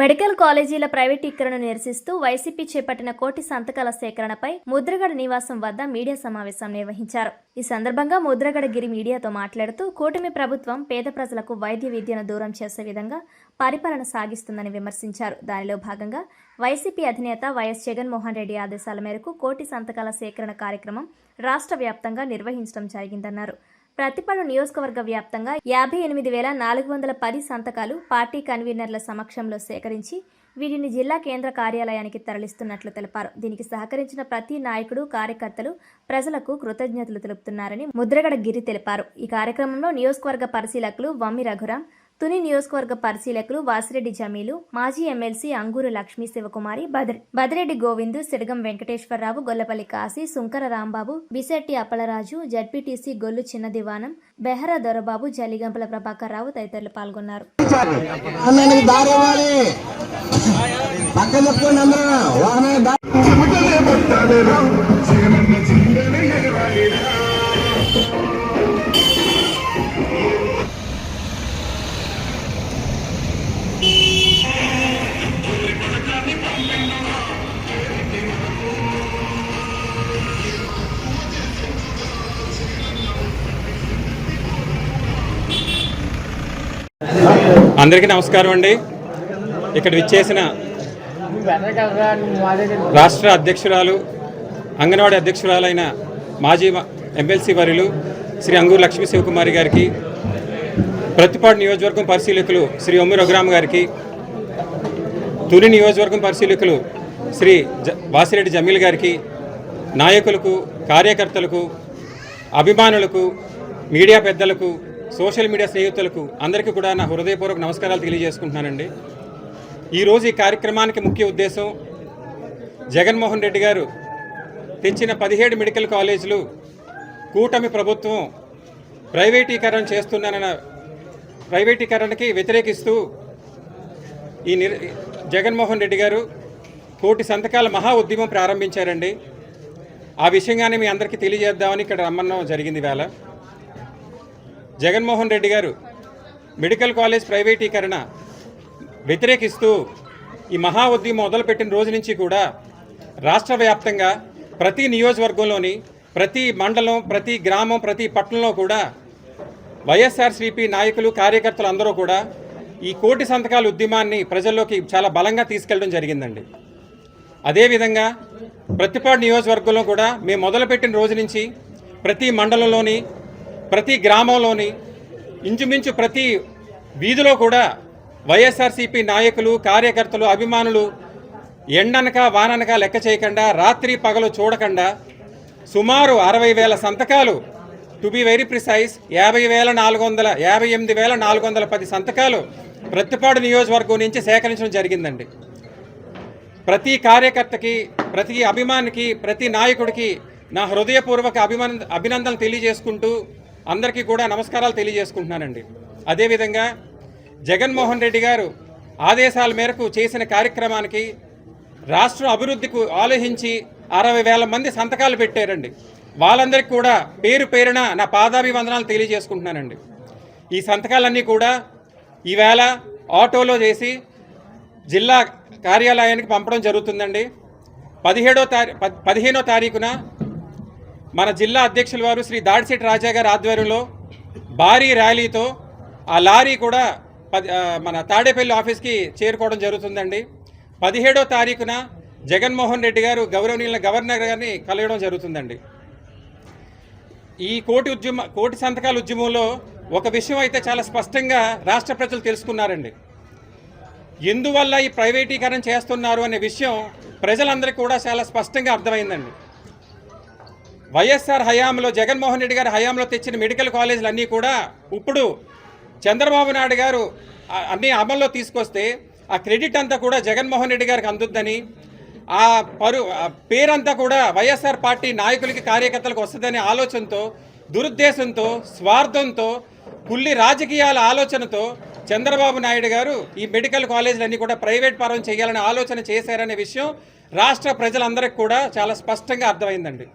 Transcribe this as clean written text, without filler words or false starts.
Medical కాలేజీల ప్రైవేటీకరణను నిరసిస్తూ YCP చేపట్టిన కోటి సంతకాల సేకరణపై ముద్రగడ నివాసం వద్ద మీడియా సమావేశం నిర్వహించారు. ఈ సందర్భంగా ముద్రగడ గిరి మీడియాతో మాట్లాడుతూ కూటమి ప్రభుత్వం పేద ప్రజలకు వైద్య విద్యను దూరం చేసే విధంగా పరిపాలన సాగిస్తుందని విమర్శించారు. దానిలో భాగంగా వైసీపీ అధినేత వైఎస్ జగన్మోహన్ రెడ్డి ఆదేశాల మేరకు కోటి సంతకాల సేకరణ కార్యక్రమం రాష్ట్ర వ్యాప్తంగా నిర్వహించడం జరిగిందన్నారు. ప్రతిపాడు నియోజకవర్గ వ్యాప్తంగా 58,410 సంతకాలు పార్టీ కన్వీనర్ల సమక్షంలో సేకరించి వీటిని జిల్లా కేంద్ర కార్యాలయానికి తరలిస్తున్నట్లు తెలిపారు. దీనికి సహకరించిన ప్రతి నాయకుడు, కార్యకర్తలు ప్రజలకు కృతజ్ఞతలు తెలుపుతున్నారని ముద్రగడ గిరి తెలిపారు. ఈ కార్యక్రమంలో నియోజకవర్గ పరిశీలకులు వమ్మి రఘురాం, తుని నియోజకవర్గ పరిశీలకులు వాసిరెడ్డి జమీలు, మాజీ ఎమ్మెల్సీ అంగూరు లక్ష్మీ శివకుమారి, బదిరెడ్డి గోవిందు, సిడగం వెంకటేశ్వరరావు, గొల్లపల్లి కాశీ, సుంకర రాంబాబు, బిశెట్టి అప్పలరాజు, జడ్పీటీసీ గొల్లు చిన్న దివానం, బెహరా దొరబాబు, జల్లిగంపల ప్రభాకర్ రావు తదితరులు పాల్గొన్నారు. అందరికీ నమస్కారం అండి. ఇక్కడ విచ్చేసిన రాష్ట్ర అధ్యక్షురాలు, అంగన్వాడీ అధ్యక్షురాలైన మాజీ ఎమ్మెల్సీ వర్యులు శ్రీ అంగూరు లక్ష్మీ శివకుమారి గారికి, ప్రతిపాడు నియోజకవర్గం పరిశీలకులు శ్రీ వమ్మి రఘురామ్ గారికి, తుని నియోజకవర్గం పరిశీలకులు శ్రీ వాసిరెడ్డి జమీల్ గారికి, నాయకులకు, కార్యకర్తలకు, అభిమానులకు, మీడియా పెద్దలకు, సోషల్ మీడియా స్నేహితులకు అందరికీ కూడా నా హృదయపూర్వక నమస్కారాలు తెలియజేసుకుంటున్నానండి. ఈరోజు ఈ కార్యక్రమానికి ముఖ్య ఉద్దేశం, జగన్మోహన్ రెడ్డి గారు తెచ్చిన 17 మెడికల్ కాలేజీలు కూటమి ప్రభుత్వం ప్రైవేటీకరణకి వ్యతిరేకిస్తూ జగన్మోహన్ రెడ్డి గారు కోటి సంతకాల మహా ఉద్యమం ప్రారంభించారండి. ఆ విషయంగానే మీ అందరికీ తెలియజేద్దామని ఇక్కడ రమ్మడం జరిగింది. వేళ జగన్మోహన్ రెడ్డి గారు మెడికల్ కాలేజ్ ప్రైవేటీకరణ వ్యతిరేకిస్తూ ఈ మహా ఉద్యమం మొదలుపెట్టిన రోజు నుంచి కూడా రాష్ట్ర వ్యాప్తంగా ప్రతి నియోజకవర్గంలోని, ప్రతి మండలం, ప్రతి గ్రామం, ప్రతి పట్టణంలో కూడా వైఎస్ఆర్సీపీ నాయకులు, కార్యకర్తలు అందరూ కూడా ఈ కోటి సంతకాల ఉద్యమాన్ని ప్రజల్లోకి చాలా బలంగా తీసుకెళ్ళడం జరిగిందండి. అదేవిధంగా ప్రతిపాడు నియోజకవర్గంలో కూడా మేము మొదలుపెట్టిన రోజు నుంచి ప్రతి మండలంలోని, ప్రతి గ్రామంలోని, ఇంచుమించు ప్రతి వీధిలో కూడా వైఎస్ఆర్సీపీ నాయకులు, కార్యకర్తలు, అభిమానులు ఎండనక వాననక లెక్క చేయకుండా, రాత్రి పగలు చూడకుండా సుమారు 60,000 సంతకాలు, టు బి వెరీ ప్రిసైజ్ 58,410 సంతకాలు ప్రతిపాడు నియోజకవర్గం నుంచి సేకరించడం జరిగిందండి. ప్రతి కార్యకర్తకి, ప్రతి అభిమానికి, ప్రతి నాయకుడికి నా హృదయపూర్వక అభినందనలు తెలియజేసుకుంటూ అందరికీ కూడా నమస్కారాలు తెలియజేసుకుంటున్నానండి. అదేవిధంగా జగన్మోహన్ రెడ్డి గారు ఆదేశాల మేరకు చేసిన కార్యక్రమానికి రాష్ట్రం అభివృద్ధికి ఆలోచించి 60,000 మంది సంతకాలు పెట్టారండి. వాళ్ళందరికీ కూడా పేరు పేరున నా పాదాభివందనాలు తెలియజేసుకుంటున్నానండి. ఈ సంతకాలన్నీ కూడా ఈవేళ ఆటోలో చేసి జిల్లా కార్యాలయానికి పంపడం జరుగుతుందండి. 15వ తారీఖున మన జిల్లా అధ్యక్షుల వారు శ్రీ దాడిశెట్టి రాజా గారి ఆధ్వర్యంలో భారీ ర్యాలీతో ఆ లారీ కూడా మన తాడేపల్లి ఆఫీస్కి చేరుకోవడం జరుగుతుందండి. 17వ తారీఖున జగన్మోహన్ రెడ్డి గారు గౌరవనీయుల గవర్నర్ గారిని కలవడం జరుగుతుందండి. ఈ కోటి సంతకాల ఉద్యమంలో ఒక విషయం అయితే చాలా స్పష్టంగా రాష్ట్ర ప్రజలు తెలుసుకున్నారండి. ఎందువల్ల ఈ ప్రైవేటీకరణ చేస్తున్నారు అనే విషయం ప్రజలందరికీ కూడా చాలా స్పష్టంగా అర్థమైందండి. వైఎస్ఆర్ హయాంలో, జగన్మోహన్ రెడ్డి గారి హయాంలో తెచ్చిన మెడికల్ కాలేజీలు అన్నీ కూడా ఇప్పుడు చంద్రబాబు నాయుడు గారు అన్నీ అమల్లో తీసుకొస్తే ఆ క్రెడిట్ అంతా కూడా జగన్మోహన్ రెడ్డి గారికి అందుద్దని, ఆ పేరంతా కూడా వైఎస్ఆర్ పార్టీ నాయకులకి, కార్యకర్తలకు వస్తుందనే ఆలోచనతో, దురుద్దేశంతో, స్వార్థంతో, కుల్లి రాజకీయాల ఆలోచనతో చంద్రబాబు నాయుడు గారు ఈ మెడికల్ కాలేజీలన్నీ కూడా ప్రైవేట్ పరం చేయాలనే ఆలోచన చేశారనే విషయం రాష్ట్ర ప్రజలందరికీ కూడా చాలా స్పష్టంగా అర్థమైందండి.